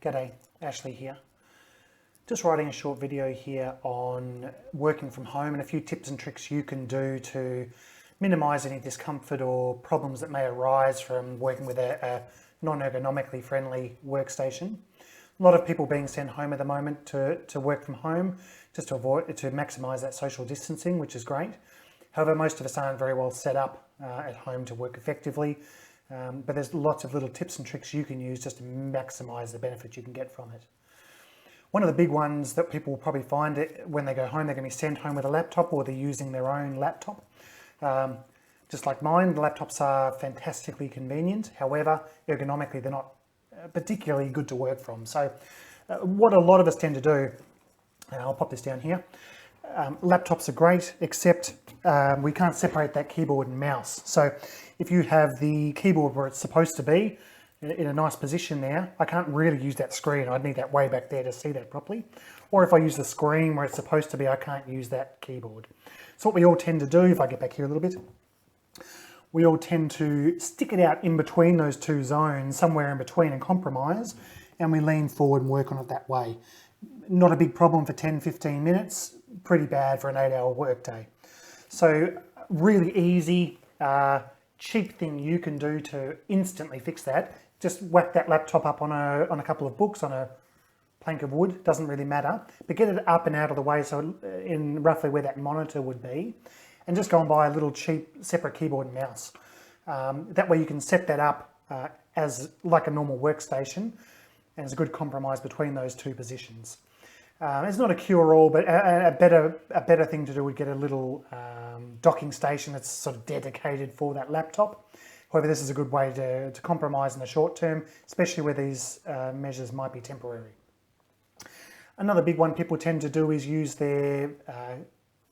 G'day, Ashley here. Just writing a short video here on working from home and a few tips and tricks you can do to minimise any discomfort or problems that may arise from working with a non-ergonomically friendly workstation. A lot of people being sent home at the moment to work from home just to maximise that social distancing, which is great. However, most of us aren't very well set up at home to work effectively. But there's lots of little tips and tricks you can use just to maximise the benefit you can get from it. One of the big ones that people will probably find when they go home, they're going to be sent home with a laptop or they're using their own laptop. Just like mine, the laptops are fantastically convenient. However, ergonomically, they're not particularly good to work from. So what a lot of us tend to do, and I'll pop this down here, laptops are great, except we can't separate that keyboard and mouse. So if you have the keyboard where it's supposed to be, in a nice position there, I can't really use that screen. I'd need that way back there to see that properly. Or if I use the screen where it's supposed to be, I can't use that keyboard. So what we all tend to do, if I get back here a little bit, we all tend to stick it out in between those two zones, somewhere in between, and compromise, and we lean forward and work on it that way. Not a big problem for 10-15 minutes, pretty bad for an 8-hour workday. So really easy, cheap thing you can do to instantly fix that. Just whack that laptop up on a couple of books, on a plank of wood, doesn't really matter, but get it up and out of the way so in roughly where that monitor would be, and just go and buy a little cheap separate keyboard and mouse. That way you can set that up as like a normal workstation, and it's a good compromise between those two positions. It's not a cure-all, but a better thing to do would get a little docking station that's sort of dedicated for that laptop. However, this is a good way to compromise in the short term, especially where these measures might be temporary. Another big one people tend to do is use their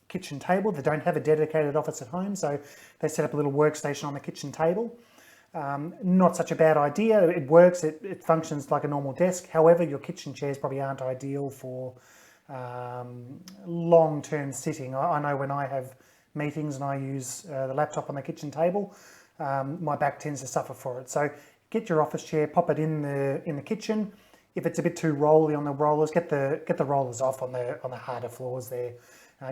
kitchen table. They don't have a dedicated office at home, so they set up a little workstation on the kitchen table. Not such a bad idea. It works, it functions like a normal desk. However, your kitchen chairs probably aren't ideal for long-term sitting. I know when I have meetings and I use the laptop on the kitchen table, my back tends to suffer for it. So get your office chair, pop it in the kitchen. If it's a bit too rolly on the rollers, get the rollers off on the harder floors there.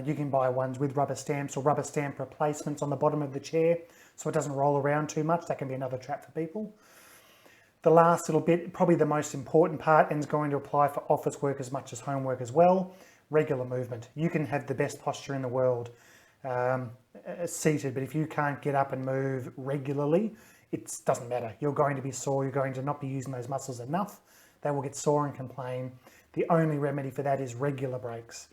You can buy ones with rubber stamps or rubber stamp replacements on the bottom of the chair so it doesn't roll around too much. That can be another trap for people. The last little bit, probably the most important part, and is going to apply for office work as much as home work as well, regular movement. You can have the best posture in the world seated, but if you can't get up and move regularly, it doesn't matter. You're going to be sore, you're going to not be using those muscles enough. They will get sore and complain. The only remedy for that is regular breaks.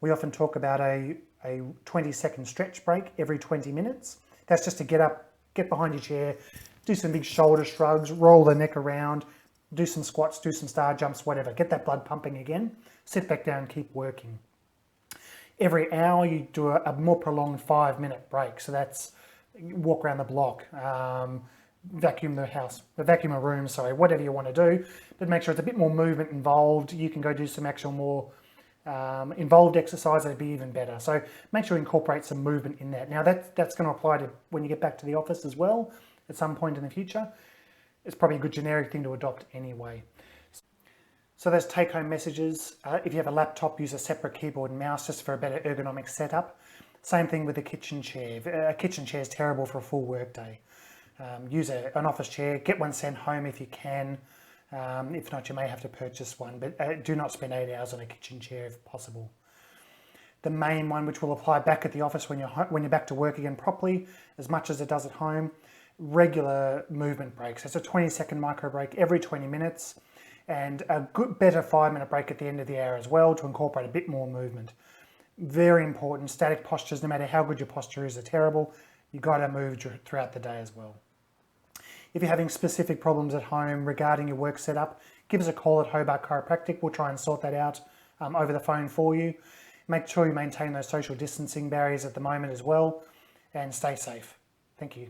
We often talk about a 20-second stretch break every 20 minutes. That's just to get up, get behind your chair, do some big shoulder shrugs, roll the neck around, do some squats, do some star jumps, whatever. Get that blood pumping again, sit back down and keep working. Every hour you do a more prolonged 5-minute break. So that's walk around the block, vacuum the house, vacuum a room, sorry, whatever you want to do, but make sure it's a bit more movement involved. You can go do some actual more involved exercise, that'd be even better. So make sure you incorporate some movement in that. Now that's going to apply to when you get back to the office as well at some point in the future. It's probably a good generic thing to adopt anyway. So those take-home messages, if you have a laptop, use a separate keyboard and mouse just for a better ergonomic setup. Same thing with the kitchen chair. A kitchen chair is terrible for a full workday. Use an office chair, get one sent home if you can. If not, you may have to purchase one, but do not spend 8 hours on a kitchen chair if possible. The main one, which will apply back at the office when you're back to work again properly, as much as it does at home, regular movement breaks. It's a 20-second micro break every 20 minutes, and a better 5-minute break at the end of the hour as well to incorporate a bit more movement. Very important. Static postures, no matter how good your posture is, are terrible. You've got to move throughout the day as well. If you're having specific problems at home regarding your work setup, give us a call at Hobart Chiropractic. We'll try and sort that out over the phone for you. Make sure you maintain those social distancing barriers at the moment as well, and stay safe. Thank you.